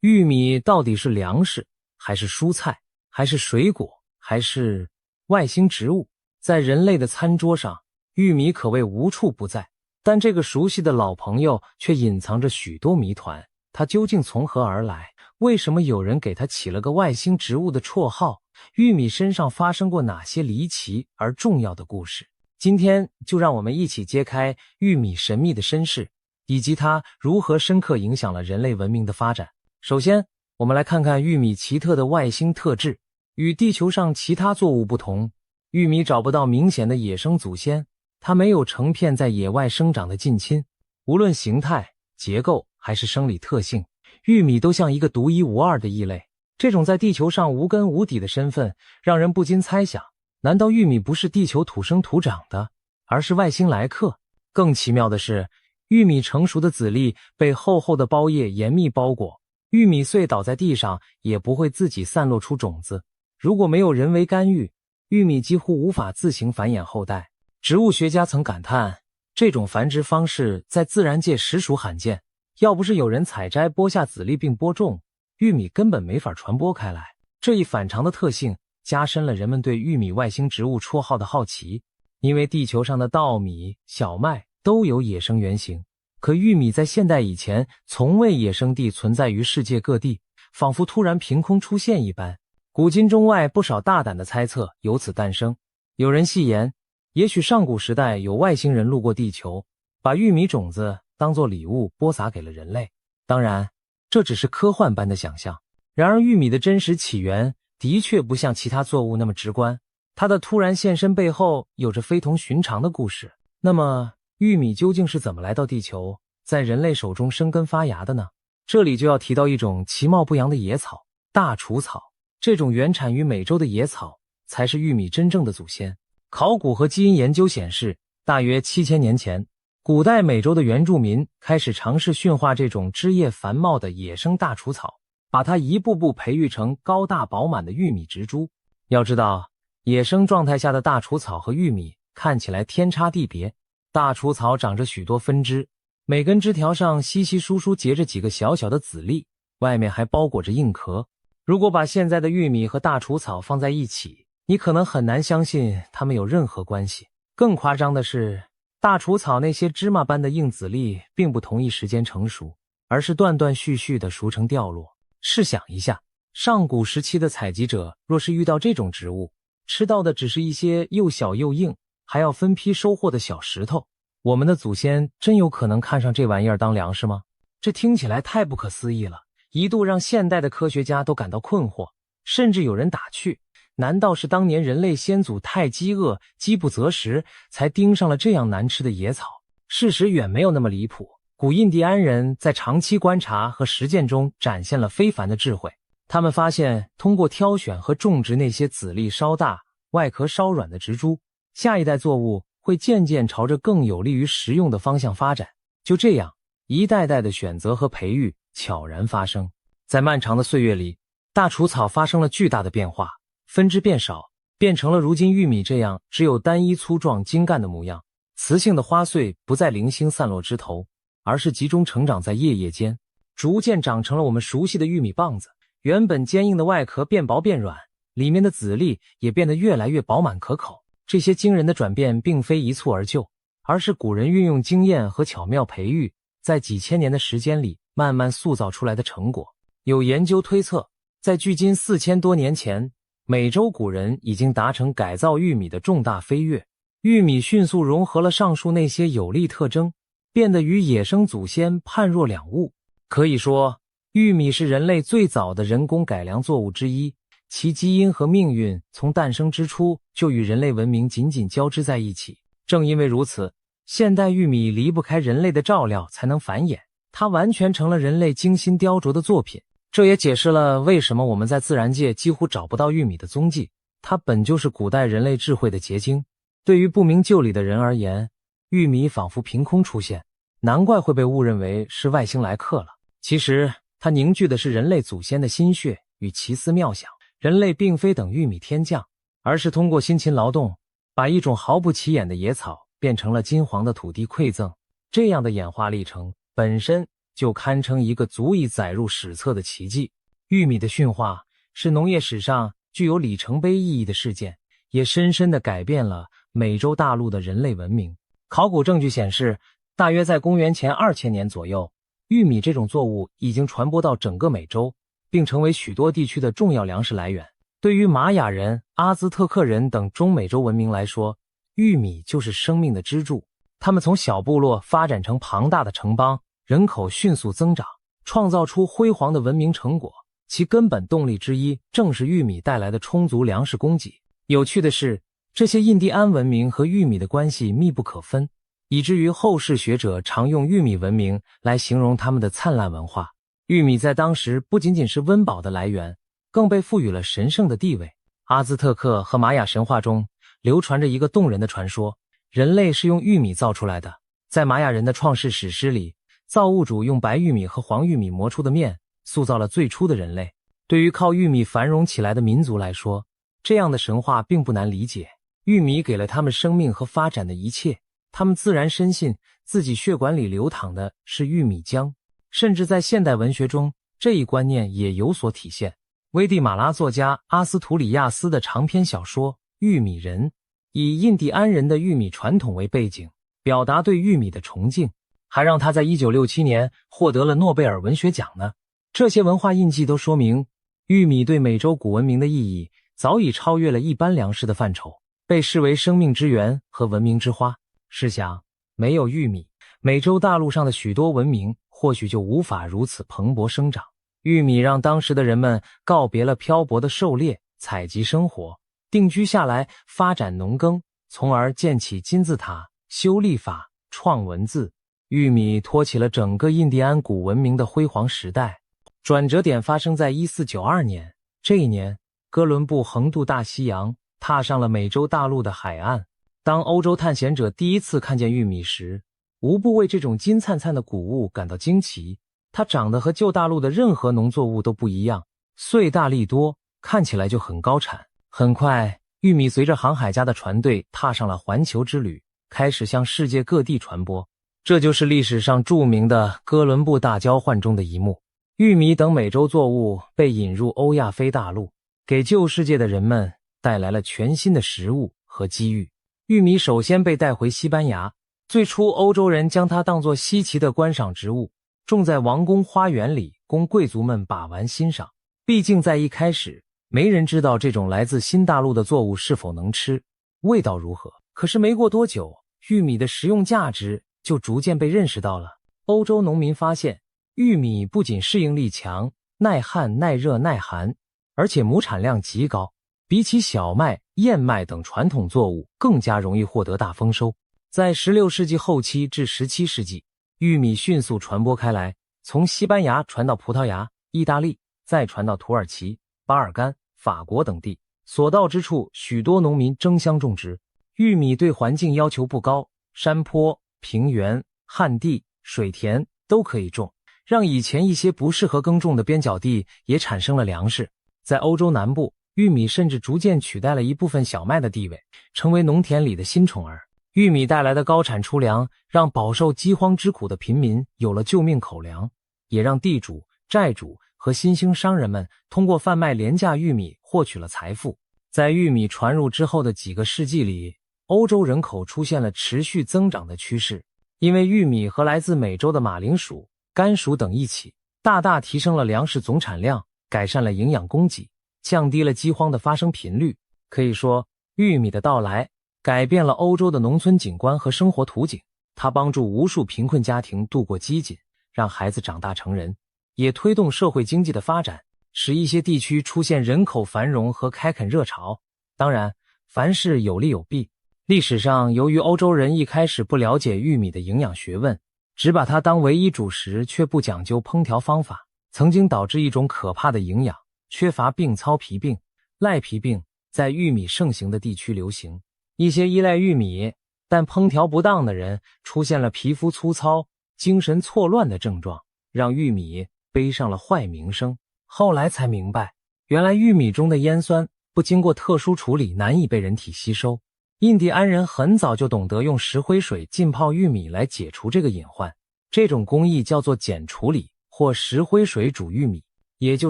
玉米到底是粮食，还是蔬菜，还是水果，还是外星植物？在人类的餐桌上，玉米可谓无处不在，但这个熟悉的老朋友却隐藏着许多谜团。它究竟从何而来？为什么有人给它起了个外星植物的绰号？玉米身上发生过哪些离奇而重要的故事？今天就让我们一起揭开玉米神秘的身世，以及它如何深刻影响了人类文明的发展。首先，我们来看看玉米奇特的外星特质。与地球上其他作物不同，玉米找不到明显的野生祖先，它没有成片在野外生长的近亲。无论形态、结构还是生理特性，玉米都像一个独一无二的异类。这种在地球上无根无底的身份，让人不禁猜想，难道玉米不是地球土生土长的，而是外星来客？更奇妙的是，玉米成熟的籽粒被厚厚的包叶严密包裹，玉米穗倒在地上也不会自己散落出种子。如果没有人为干预，玉米几乎无法自行繁衍后代。植物学家曾感叹，这种繁殖方式在自然界实属罕见，要不是有人采摘剥下籽粒并播种，玉米根本没法传播开来。这一反常的特性加深了人们对玉米外星植物绰号的好奇。因为地球上的稻米、小麦都有野生原型，可玉米在现代以前从未野生地存在于世界各地，仿佛突然凭空出现一般。古今中外不少大胆的猜测由此诞生。有人戏言，也许上古时代有外星人路过地球，把玉米种子当作礼物播撒给了人类。当然，这只是科幻般的想象。然而玉米的真实起源的确不像其他作物那么直观，它的突然现身背后有着非同寻常的故事。那么玉米究竟是怎么来到地球，在人类手中生根发芽的呢？这里就要提到一种其貌不扬的野草——大除草。这种原产于美洲的野草才是玉米真正的祖先。考古和基因研究显示，大约7000年前，古代美洲的原住民开始尝试驯化这种枝叶繁茂的野生大除草，把它一步步培育成高大饱满的玉米植株。要知道，野生状态下的大除草和玉米看起来天差地别。大除草长着许多分支，每根枝条上稀稀疏疏结着几个小小的籽粒，外面还包裹着硬壳。如果把现在的玉米和大除草放在一起，你可能很难相信它们有任何关系。更夸张的是，大除草那些芝麻般的硬籽粒并不同一时间成熟，而是断断续续地熟成掉落。试想一下，上古时期的采集者若是遇到这种植物，吃到的只是一些又小又硬，还要分批收获的小石头，我们的祖先真有可能看上这玩意儿当粮食吗？这听起来太不可思议了，一度让现代的科学家都感到困惑，甚至有人打趣，难道是当年人类先祖太饥饿，饥不择食，才盯上了这样难吃的野草？事实远没有那么离谱。古印第安人在长期观察和实践中展现了非凡的智慧，他们发现通过挑选和种植那些籽粒稍大、外壳稍软的植株，下一代作物会渐渐朝着更有利于食用的方向发展。就这样，一代代的选择和培育悄然发生。在漫长的岁月里，大除草发生了巨大的变化，分支变少，变成了如今玉米这样只有单一粗壮茎干的模样。雌性的花穗不再零星散落枝头，而是集中成长在叶叶间，逐渐长成了我们熟悉的玉米棒子。原本坚硬的外壳变薄变软，里面的籽粒也变得越来越饱满可口。这些惊人的转变并非一蹴而就，而是古人运用经验和巧妙培育，在几千年的时间里慢慢塑造出来的成果。有研究推测，在距今4000多年前，美洲古人已经达成改造玉米的重大飞跃。玉米迅速融合了上述那些有利特征，变得与野生祖先判若两物。可以说，玉米是人类最早的人工改良作物之一，其基因和命运从诞生之初就与人类文明紧紧交织在一起。正因为如此，现代玉米离不开人类的照料才能繁衍，它完全成了人类精心雕琢的作品。这也解释了为什么我们在自然界几乎找不到玉米的踪迹，它本就是古代人类智慧的结晶。对于不明就里的人而言，玉米仿佛凭空出现，难怪会被误认为是外星来客了。其实它凝聚的是人类祖先的心血与奇思妙想。人类并非等玉米天降，而是通过辛勤劳动，把一种毫不起眼的野草变成了金黄的土地馈赠。这样的演化历程本身就堪称一个足以载入史册的奇迹。玉米的驯化是农业史上具有里程碑意义的事件，也深深地改变了美洲大陆的人类文明。考古证据显示，大约在公元前2000年左右，玉米这种作物已经传播到整个美洲，并成为许多地区的重要粮食来源。对于玛雅人、阿兹特克人等中美洲文明来说，玉米就是生命的支柱。他们从小部落发展成庞大的城邦，人口迅速增长，创造出辉煌的文明成果。其根本动力之一正是玉米带来的充足粮食供给。有趣的是，这些印第安文明和玉米的关系密不可分，以至于后世学者常用玉米文明来形容他们的灿烂文化。玉米在当时不仅仅是温饱的来源，更被赋予了神圣的地位。阿兹特克和玛雅神话中流传着一个动人的传说，人类是用玉米造出来的。在玛雅人的创世史诗里，造物主用白玉米和黄玉米磨出的面塑造了最初的人类。对于靠玉米繁荣起来的民族来说，这样的神话并不难理解。玉米给了他们生命和发展的一切，他们自然深信自己血管里流淌的是玉米浆。甚至在现代文学中，这一观念也有所体现。危地马拉作家阿斯图里亚斯的长篇小说《玉米人》以印第安人的玉米传统为背景，表达对玉米的崇敬，还让他在1967年获得了诺贝尔文学奖呢。这些文化印记都说明，玉米对美洲古文明的意义早已超越了一般粮食的范畴，被视为生命之源和文明之花。试想，没有玉米，美洲大陆上的许多文明或许就无法如此蓬勃生长。玉米让当时的人们告别了漂泊的狩猎、采集生活，定居下来发展农耕，从而建起金字塔、修历法、创文字。玉米托起了整个印第安古文明的辉煌时代。转折点发生在1492年，这一年，哥伦布横渡大西洋，踏上了美洲大陆的海岸。当欧洲探险者第一次看见玉米时，无不为这种金灿灿的谷物感到惊奇。它长得和旧大陆的任何农作物都不一样，穗大粒多，看起来就很高产。很快，玉米随着航海家的船队踏上了环球之旅，开始向世界各地传播。这就是历史上著名的哥伦布大交换中的一幕。玉米等美洲作物被引入欧亚非大陆，给旧世界的人们带来了全新的食物和机遇。玉米首先被带回西班牙，最初欧洲人将它当作稀奇的观赏植物，种在王宫花园里，供贵族们把玩欣赏。毕竟在一开始，没人知道这种来自新大陆的作物是否能吃，味道如何。可是没过多久，玉米的食用价值就逐渐被认识到了。欧洲农民发现，玉米不仅适应力强、耐旱、耐热、耐寒，而且亩产量极高，比起小麦、燕麦等传统作物更加容易获得大丰收。在16世纪后期至17世纪，玉米迅速传播开来，从西班牙传到葡萄牙、意大利，再传到土耳其、巴尔干、法国等地。所到之处，许多农民争相种植。玉米对环境要求不高，山坡、平原、旱地、水田都可以种，让以前一些不适合耕种的边角地也产生了粮食。在欧洲南部，玉米甚至逐渐取代了一部分小麦的地位，成为农田里的新宠儿。玉米带来的高产出粮，让饱受饥荒之苦的贫民有了救命口粮，也让地主、债主和新兴商人们通过贩卖廉价玉米获取了财富。在玉米传入之后的几个世纪里，欧洲人口出现了持续增长的趋势，因为玉米和来自美洲的马铃薯、甘薯等一起，大大提升了粮食总产量，改善了营养供给，降低了饥荒的发生频率。可以说，玉米的到来改变了欧洲的农村景观和生活图景，它帮助无数贫困家庭度过饥馑，让孩子长大成人，也推动社会经济的发展，使一些地区出现人口繁荣和开垦热潮。当然，凡事有利有弊。历史上，由于欧洲人一开始不了解玉米的营养学问，只把它当唯一主食，却不讲究烹调方法，曾经导致一种可怕的营养缺乏病——糙皮病、赖皮病，在玉米盛行的地区流行。一些依赖玉米但烹调不当的人出现了皮肤粗糙、精神错乱的症状，让玉米背上了坏名声。后来才明白，原来玉米中的烟酸不经过特殊处理难以被人体吸收。印第安人很早就懂得用石灰水浸泡玉米来解除这个隐患。这种工艺叫做碱处理或石灰水煮玉米，也就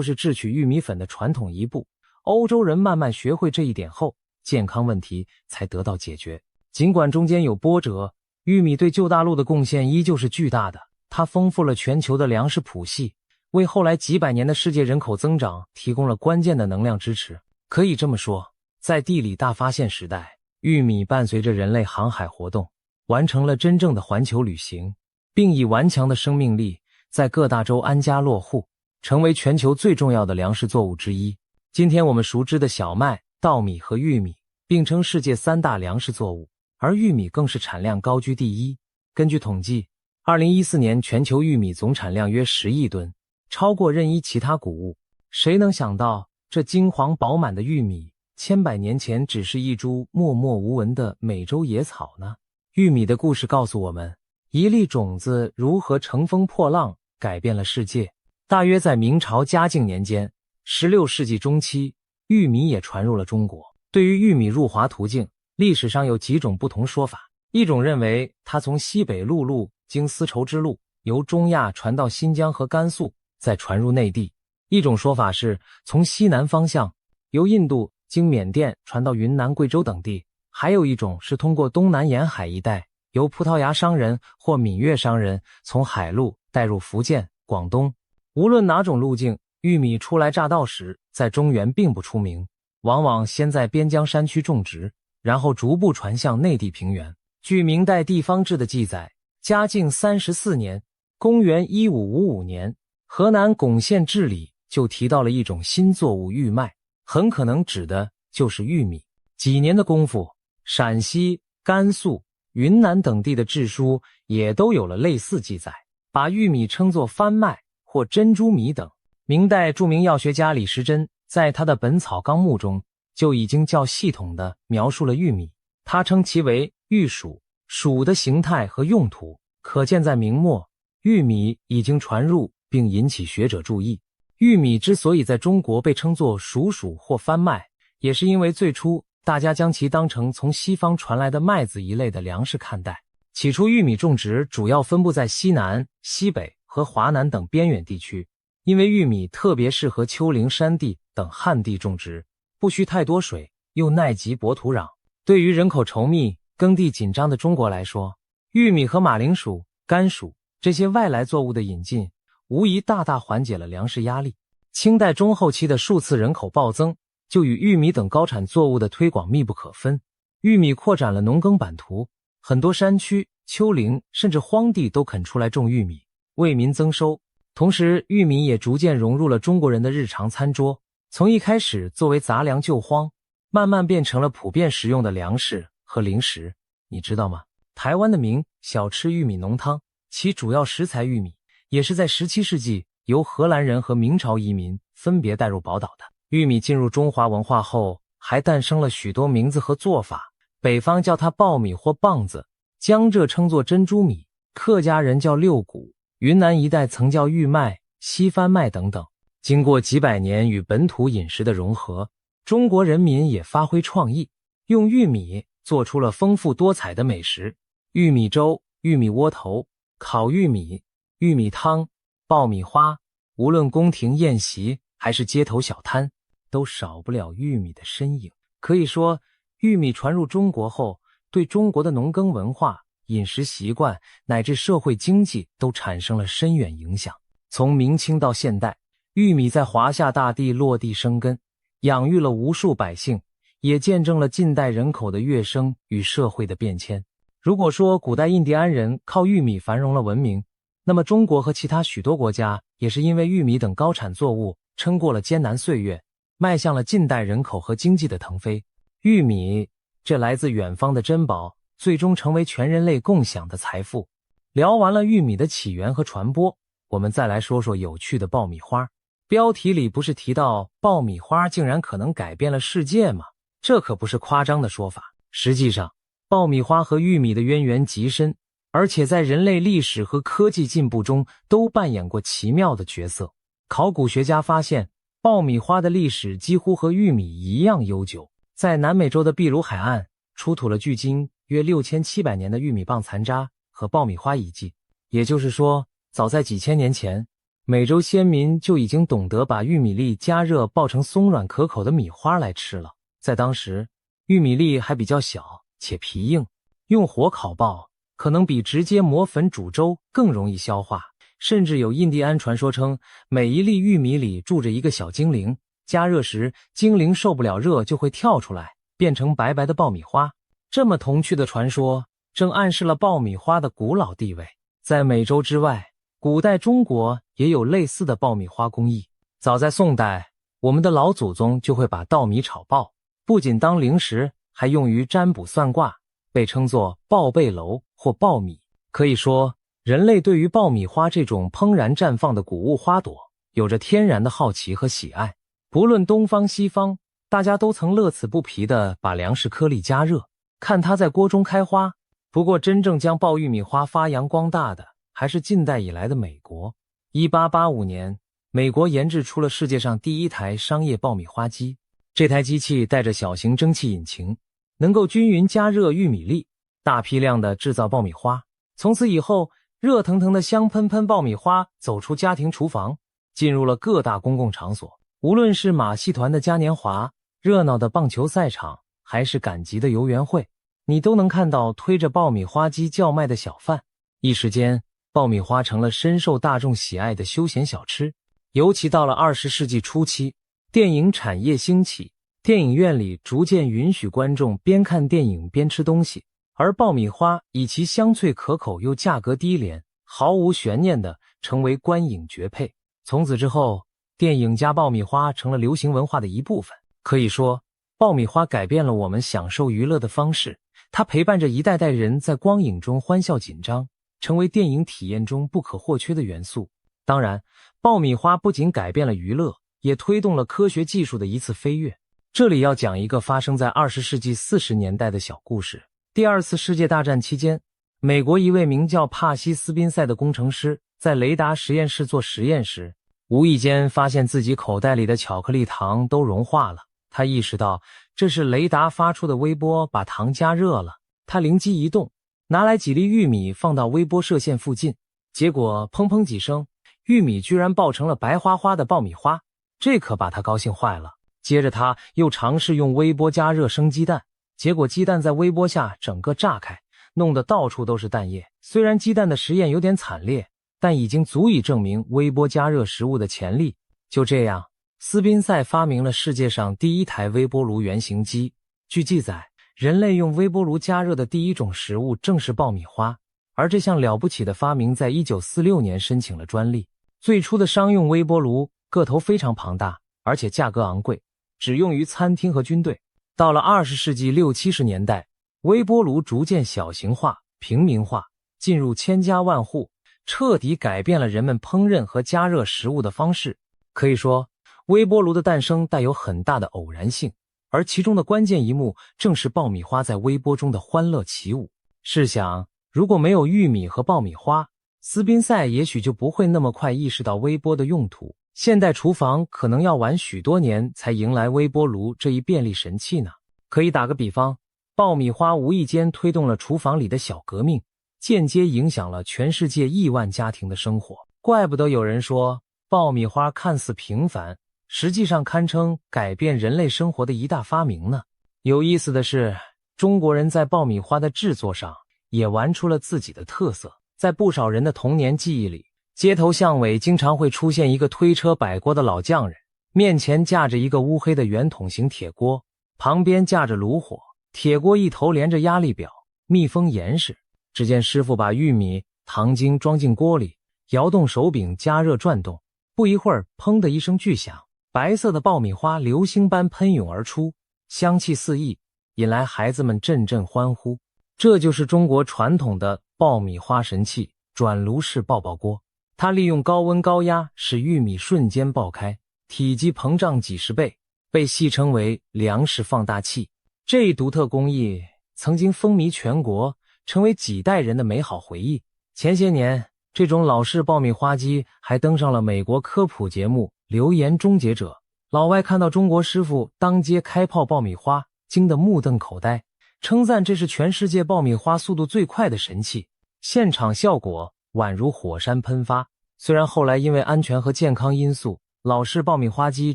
是制取玉米粉的传统一步。欧洲人慢慢学会这一点后，健康问题才得到解决。尽管中间有波折，玉米对旧大陆的贡献依旧是巨大的，它丰富了全球的粮食谱系，为后来几百年的世界人口增长提供了关键的能量支持。可以这么说，在地理大发现时代，玉米伴随着人类航海活动，完成了真正的环球旅行，并以顽强的生命力在各大洲安家落户，成为全球最重要的粮食作物之一。今天我们熟知的小麦、稻米和玉米并称世界3大粮食作物，而玉米更是产量高居第一。根据统计，2014年全球玉米总产量约10亿吨，超过任意其他谷物。谁能想到，这金黄饱满的玉米，千百年前只是一株默默无闻的美洲野草呢？玉米的故事告诉我们，一粒种子如何乘风破浪，改变了世界。大约在明朝嘉靖年间，16世纪中期，玉米也传入了中国。对于玉米入华途径，历史上有几种不同说法。一种认为它从西北陆路经丝绸之路，由中亚传到新疆和甘肃，再传入内地。一种说法是从西南方向，由印度经缅甸传到云南、贵州等地。还有一种是通过东南沿海一带，由葡萄牙商人或闽粤商人从海路带入福建、广东。无论哪种路径，玉米初来乍到时，在中原并不出名，往往先在边疆山区种植，然后逐步传向内地平原。据明代地方志的记载，嘉靖34年，公元1555年，河南巩县志里就提到了一种新作物玉麦，很可能指的就是玉米。几年的功夫，陕西、甘肃、云南等地的志书也都有了类似记载，把玉米称作番麦或珍珠米等。明代著名药学家李时珍在他的《本草纲目》中就已经较系统地描述了玉米，他称其为玉薯，薯的形态和用途可见在明末，玉米已经传入并引起学者注意。玉米之所以在中国被称作薯薯或番麦，也是因为最初大家将其当成从西方传来的麦子一类的粮食看待。起初玉米种植主要分布在西南、西北和华南等边远地区，因为玉米特别适合丘陵山地等旱地种植，不需太多水，又耐瘠薄土壤。对于人口稠密、耕地紧张的中国来说，玉米和马铃薯、甘薯这些外来作物的引进，无疑大大缓解了粮食压力。清代中后期的数次人口暴增，就与玉米等高产作物的推广密不可分。玉米扩展了农耕版图，很多山区、丘陵甚至荒地都肯出来种玉米，为民增收。同时，玉米也逐渐融入了中国人的日常餐桌，从一开始作为杂粮救荒，慢慢变成了普遍食用的粮食和零食。你知道吗？台湾的名小吃玉米浓汤，其主要食材玉米，也是在17世纪由荷兰人和明朝移民分别带入宝岛的。玉米进入中华文化后，还诞生了许多名字和做法。北方叫它爆米或棒子，江浙称作珍珠米，客家人叫六谷，云南一带曾叫玉麦、西番麦等等。经过几百年与本土饮食的融合，中国人民也发挥创意，用玉米做出了丰富多彩的美食：玉米粥、玉米窝头、烤玉米、玉米汤、爆米花。无论宫廷宴席还是街头小摊，都少不了玉米的身影。可以说，玉米传入中国后，对中国的农耕文化、饮食习惯乃至社会经济都产生了深远影响。从明清到现代，玉米在华夏大地落地生根，养育了无数百姓，也见证了近代人口的跃升与社会的变迁。如果说古代印第安人靠玉米繁荣了文明，那么中国和其他许多国家也是因为玉米等高产作物撑过了艰难岁月，迈向了近代人口和经济的腾飞。玉米，这来自远方的珍宝，最终成为全人类共享的财富。聊完了玉米的起源和传播，我们再来说说有趣的爆米花。标题里不是提到爆米花竟然可能改变了世界吗？这可不是夸张的说法。实际上，爆米花和玉米的渊源极深，而且在人类历史和科技进步中都扮演过奇妙的角色。考古学家发现，爆米花的历史几乎和玉米一样悠久。在南美洲的秘鲁海岸出土了距今约6700年的玉米棒残渣和爆米花遗迹。也就是说，早在几千年前，美洲先民就已经懂得把玉米粒加热爆成松软可口的米花来吃了。在当时，玉米粒还比较小且皮硬，用火烤爆可能比直接磨粉煮粥更容易消化。甚至有印第安传说称，每一粒玉米里住着一个小精灵，加热时精灵受不了热就会跳出来，变成白白的爆米花。这么童趣的传说，正暗示了爆米花的古老地位。在美洲之外，古代中国也有类似的爆米花工艺。早在宋代，我们的老祖宗就会把稻米炒爆，不仅当零食，还用于占卜算卦，被称作爆贝楼或爆米。可以说，人类对于爆米花这种怦然绽放的谷物花朵有着天然的好奇和喜爱。不论东方西方，大家都曾乐此不疲地把粮食颗粒加热，看它在锅中开花。不过真正将爆玉米花发扬光大的，还是近代以来的美国。1885年，美国研制出了世界上第一台商业爆米花机。这台机器带着小型蒸汽引擎，能够均匀加热玉米粒，大批量地制造爆米花。从此以后，热腾腾的香喷喷爆米花走出家庭厨房，进入了各大公共场所。无论是马戏团的嘉年华、热闹的棒球赛场，还是赶集的游园会，你都能看到推着爆米花机叫卖的小贩。一时间，爆米花成了深受大众喜爱的休闲小吃。尤其到了20世纪初期，电影产业兴起，电影院里逐渐允许观众边看电影边吃东西，而爆米花以其香脆可口又价格低廉，毫无悬念地成为观影绝配。从此之后，电影加爆米花成了流行文化的一部分。可以说，爆米花改变了我们享受娱乐的方式，它陪伴着一代代人在光影中欢笑紧张，成为电影体验中不可或缺的元素。当然，爆米花不仅改变了娱乐，也推动了科学技术的一次飞跃。这里要讲一个发生在20世纪40年代的小故事。第二次世界大战期间，美国一位名叫帕西斯宾塞的工程师在雷达实验室做实验时，无意间发现自己口袋里的巧克力糖都融化了。他意识到这是雷达发出的微波把糖加热了。他灵机一动，拿来几粒玉米放到微波射线附近，结果砰砰几声，玉米居然爆成了白花花的爆米花，这可把他高兴坏了。接着他又尝试用微波加热生鸡蛋，结果鸡蛋在微波下整个炸开，弄得到处都是蛋液。虽然鸡蛋的实验有点惨烈，但已经足以证明微波加热食物的潜力。就这样，斯宾塞发明了世界上第一台微波炉原型机。据记载，人类用微波炉加热的第一种食物正是爆米花，而这项了不起的发明在1946年申请了专利。最初的商用微波炉个头非常庞大，而且价格昂贵，只用于餐厅和军队。到了20世纪60、70年代，微波炉逐渐小型化、平民化，进入千家万户，彻底改变了人们烹饪和加热食物的方式。可以说，微波炉的诞生带有很大的偶然性，而其中的关键一幕正是爆米花在微波中的欢乐起舞。试想，如果没有玉米和爆米花，斯宾塞也许就不会那么快意识到微波的用途。现代厨房可能要晚许多年才迎来微波炉这一便利神器呢。可以打个比方，爆米花无意间推动了厨房里的小革命，间接影响了全世界亿万家庭的生活。怪不得有人说，爆米花看似平凡，实际上堪称改变人类生活的一大发明呢。有意思的是，中国人在爆米花的制作上也玩出了自己的特色。在不少人的童年记忆里，街头巷尾经常会出现一个推车摆锅的老匠人，面前架着一个乌黑的圆筒形铁锅，旁边架着炉火，铁锅一头连着压力表，密封严实。只见师傅把玉米、糖精装进锅里，摇动手柄加热转动，不一会儿，砰的一声巨响，白色的爆米花流星般喷涌而出，香气四溢，引来孩子们阵阵欢呼。这就是中国传统的爆米花神器——转炉式爆爆锅。它利用高温高压使玉米瞬间爆开，体积膨胀几十倍，被戏称为粮食放大器。这一独特工艺曾经风靡全国，成为几代人的美好回忆。前些年，这种老式爆米花机还登上了美国科普节目《流言终结者》。老外看到中国师傅当街开炮爆米花，惊得目瞪口呆，称赞这是全世界爆米花速度最快的神器。现场效果宛如火山喷发。虽然后来因为安全和健康因素，老式爆米花机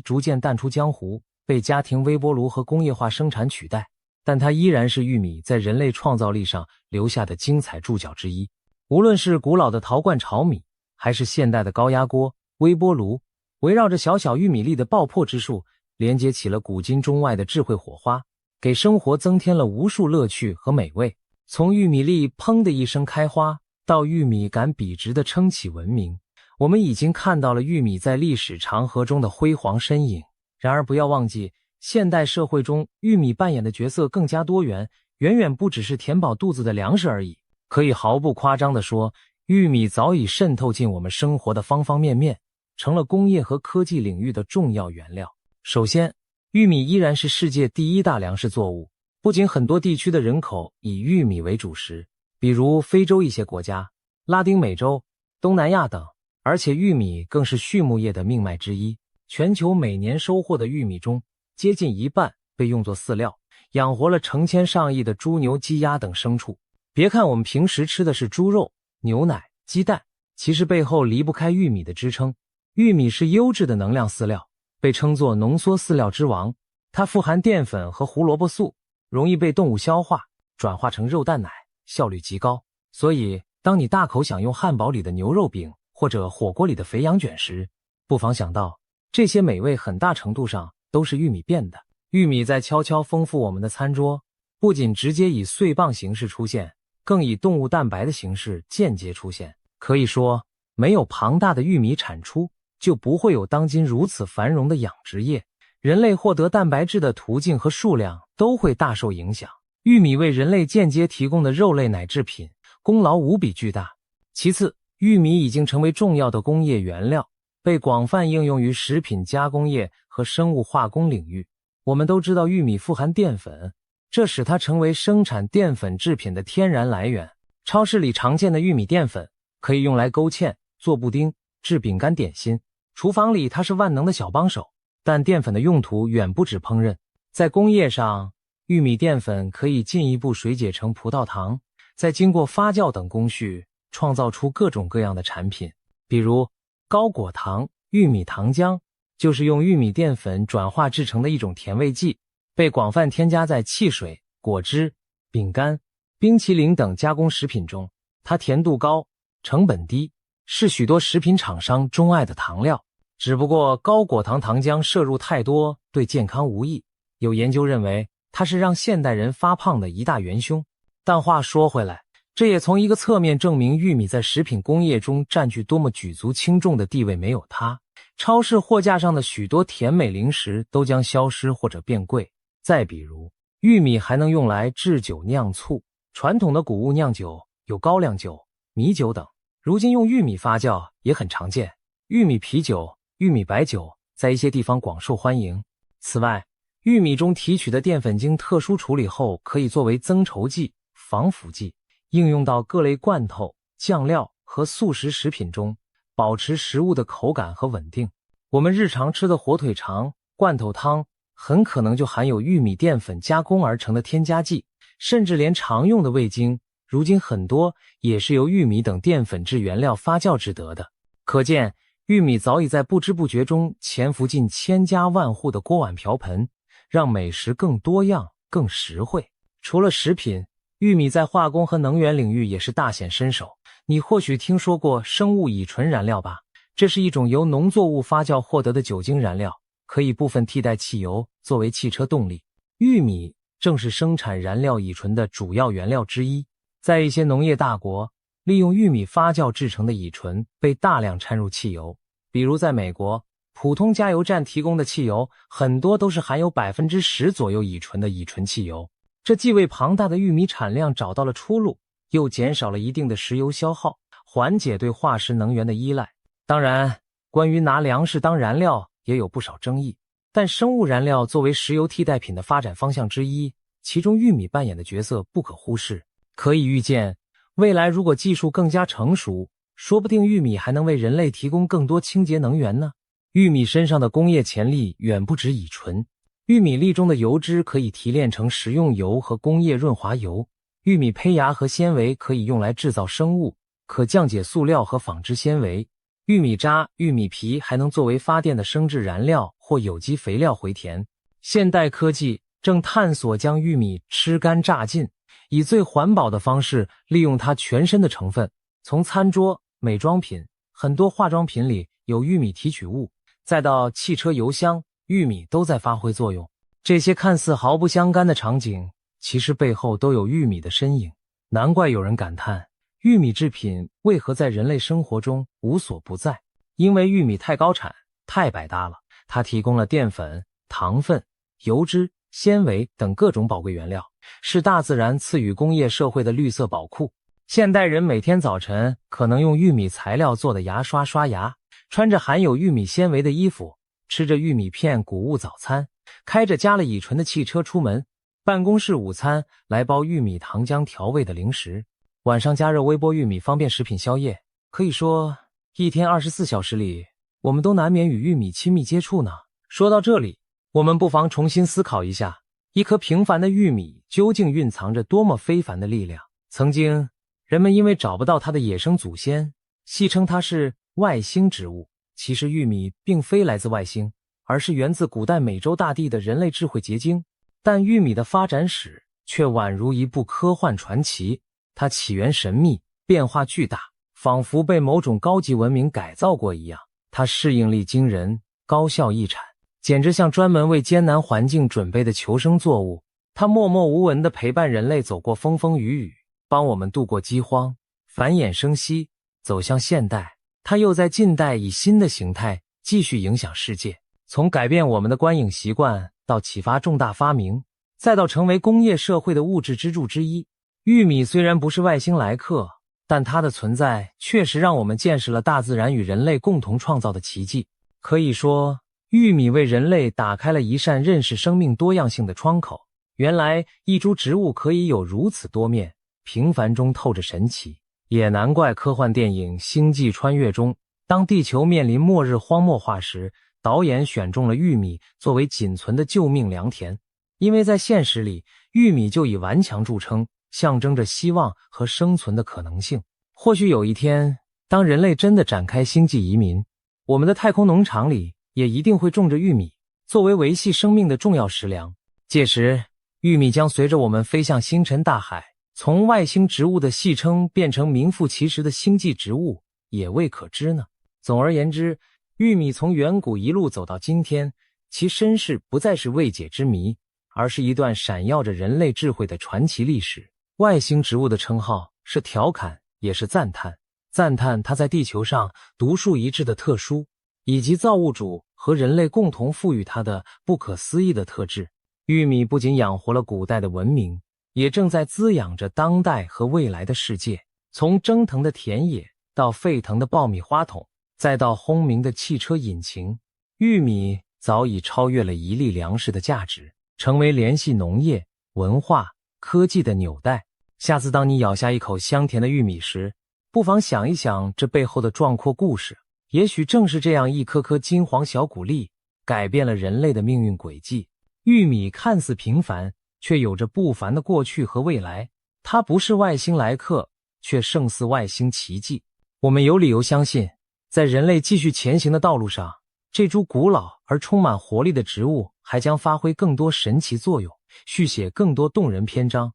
逐渐淡出江湖，被家庭微波炉和工业化生产取代，但它依然是玉米在人类创造力上留下的精彩注脚之一。无论是古老的陶罐炒米，还是现代的高压锅、微波炉，围绕着小小玉米粒的爆破之术，连接起了古今中外的智慧火花，给生活增添了无数乐趣和美味。从玉米粒砰的一声开花，到玉米敢笔直地撑起文明，我们已经看到了玉米在历史长河中的辉煌身影。然而不要忘记，现代社会中玉米扮演的角色更加多元，远远不只是填饱肚子的粮食而已。可以毫不夸张地说，玉米早已渗透进我们生活的方方面面，成了工业和科技领域的重要原料。首先，玉米依然是世界第一大粮食作物，不仅很多地区的人口以玉米为主食，比如非洲一些国家、拉丁美洲、东南亚等，而且玉米更是畜牧业的命脉之一。全球每年收获的玉米中，接近一半被用作饲料，养活了成千上亿的猪牛鸡鸭等牲畜。别看我们平时吃的是猪肉、牛奶、鸡蛋，其实背后离不开玉米的支撑。玉米是优质的能量饲料，被称作浓缩饲料之王。它富含淀粉和胡萝卜素，容易被动物消化，转化成肉蛋奶，效率极高。所以当你大口享用汉堡里的牛肉饼或者火锅里的肥羊卷时，不妨想到这些美味很大程度上都是玉米变的。玉米在悄悄丰富我们的餐桌，不仅直接以碎棒形式出现，更以动物蛋白的形式间接出现。可以说，没有庞大的玉米产出，就不会有当今如此繁荣的养殖业，人类获得蛋白质的途径和数量都会大受影响。玉米为人类间接提供的肉类奶制品，功劳无比巨大。其次，玉米已经成为重要的工业原料，被广泛应用于食品加工业和生物化工领域。我们都知道玉米富含淀粉，这使它成为生产淀粉制品的天然来源。超市里常见的玉米淀粉可以用来勾芡、做布丁、制饼干点心，厨房里它是万能的小帮手。但淀粉的用途远不止烹饪，在工业上，玉米淀粉可以进一步水解成葡萄糖，再经过发酵等工序，创造出各种各样的产品。比如高果糖、玉米糖浆，就是用玉米淀粉转化制成的一种甜味剂，被广泛添加在汽水、果汁、饼干、冰淇淋等加工食品中。它甜度高，成本低，是许多食品厂商钟爱的糖料。只不过高果糖糖浆摄入太多，对健康无益。有研究认为，它是让现代人发胖的一大元凶。但话说回来，这也从一个侧面证明玉米在食品工业中占据多么举足轻重的地位。没有它，超市货架上的许多甜美零食都将消失或者变贵。再比如，玉米还能用来制酒酿醋，传统的谷物酿酒有高粱酒、米酒等，如今用玉米发酵也很常见。玉米啤酒、玉米白酒在一些地方广受欢迎。此外，玉米中提取的淀粉经特殊处理后，可以作为增稠剂、防腐剂，应用到各类罐头、酱料和速食食品中，保持食物的口感和稳定。我们日常吃的火腿肠、罐头汤很可能就含有玉米淀粉加工而成的添加剂，甚至连常用的味精，如今很多也是由玉米等淀粉质原料发酵制得的。可见，玉米早已在不知不觉中潜伏进千家万户的锅碗瓢盆，让美食更多样、更实惠。除了食品，玉米在化工和能源领域也是大显身手。你或许听说过生物乙醇燃料吧？这是一种由农作物发酵获得的酒精燃料，可以部分替代汽油，作为汽车动力。玉米正是生产燃料乙醇的主要原料之一。在一些农业大国，利用玉米发酵制成的乙醇被大量掺入汽油，比如在美国，普通加油站提供的汽油很多都是含有 10% 左右乙醇的乙醇汽油。这既为庞大的玉米产量找到了出路，又减少了一定的石油消耗，缓解对化石能源的依赖。当然，关于拿粮食当燃料也有不少争议，但生物燃料作为石油替代品的发展方向之一，其中玉米扮演的角色不可忽视。可以预见，未来如果技术更加成熟，说不定玉米还能为人类提供更多清洁能源呢。玉米身上的工业潜力远不止乙醇，玉米粒中的油脂可以提炼成食用油和工业润滑油，玉米胚芽和纤维可以用来制造生物、可降解塑料和纺织纤维。玉米渣、玉米皮还能作为发电的生质燃料或有机肥料回填。现代科技正探索将玉米吃干榨尽，以最环保的方式利用它全身的成分。从餐桌、美妆品，很多化妆品里有玉米提取物，再到汽车油箱，玉米都在发挥作用。这些看似毫不相干的场景，其实背后都有玉米的身影。难怪有人感叹，玉米制品为何在人类生活中无所不在？因为玉米太高产、太百搭了，它提供了淀粉、糖分、油脂、纤维等各种宝贵原料，是大自然赐予工业社会的绿色宝库。现代人每天早晨可能用玉米材料做的牙刷刷牙，穿着含有玉米纤维的衣服，吃着玉米片谷物早餐，开着加了乙醇的汽车出门，办公室午餐来包玉米糖浆调味的零食，晚上加热微波玉米方便食品宵夜。可以说，一天24小时里，我们都难免与玉米亲密接触呢。说到这里，我们不妨重新思考一下，一颗平凡的玉米究竟蕴藏着多么非凡的力量。曾经，人们因为找不到它的野生祖先，戏称它是外星植物。其实玉米并非来自外星，而是源自古代美洲大地的人类智慧结晶。但玉米的发展史却宛如一部科幻传奇，它起源神秘，变化巨大，仿佛被某种高级文明改造过一样。它适应力惊人，高效易产，简直像专门为艰难环境准备的求生作物。它默默无闻地陪伴人类走过风风雨雨，帮我们度过饥荒，繁衍生息，走向现代。它又在近代以新的形态继续影响世界，从改变我们的观影习惯到启发重大发明，再到成为工业社会的物质支柱之一。玉米虽然不是外星来客，但它的存在确实让我们见识了大自然与人类共同创造的奇迹。可以说，玉米为人类打开了一扇认识生命多样性的窗口。原来一株植物可以有如此多面，平凡中透着神奇。也难怪科幻电影《星际穿越》中，当地球面临末日荒漠化时，导演选中了玉米作为仅存的救命良田。因为在现实里，玉米就以顽强著称，象征着希望和生存的可能性。或许有一天，当人类真的展开星际移民，我们的太空农场里也一定会种着玉米，作为维系生命的重要食粮。届时，玉米将随着我们飞向星辰大海，从外星植物的戏称变成名副其实的星际植物，也未可知呢。总而言之，玉米从远古一路走到今天，其身世不再是未解之谜，而是一段闪耀着人类智慧的传奇历史。外星植物的称号是调侃，也是赞叹。赞叹它在地球上独树一帜的特殊，以及造物主和人类共同赋予它的不可思议的特质。玉米不仅养活了古代的文明，也正在滋养着当代和未来的世界。从蒸腾的田野到沸腾的爆米花桶，再到轰鸣的汽车引擎，玉米早已超越了一粒粮食的价值，成为联系农业、文化、科技的纽带。下次当你咬下一口香甜的玉米时，不妨想一想这背后的壮阔故事。也许正是这样一颗颗金黄小谷粒，改变了人类的命运轨迹。玉米看似平凡，却有着不凡的过去和未来。它不是外星来客，却胜似外星奇迹。我们有理由相信，在人类继续前行的道路上，这株古老而充满活力的植物还将发挥更多神奇作用，续写更多动人篇章。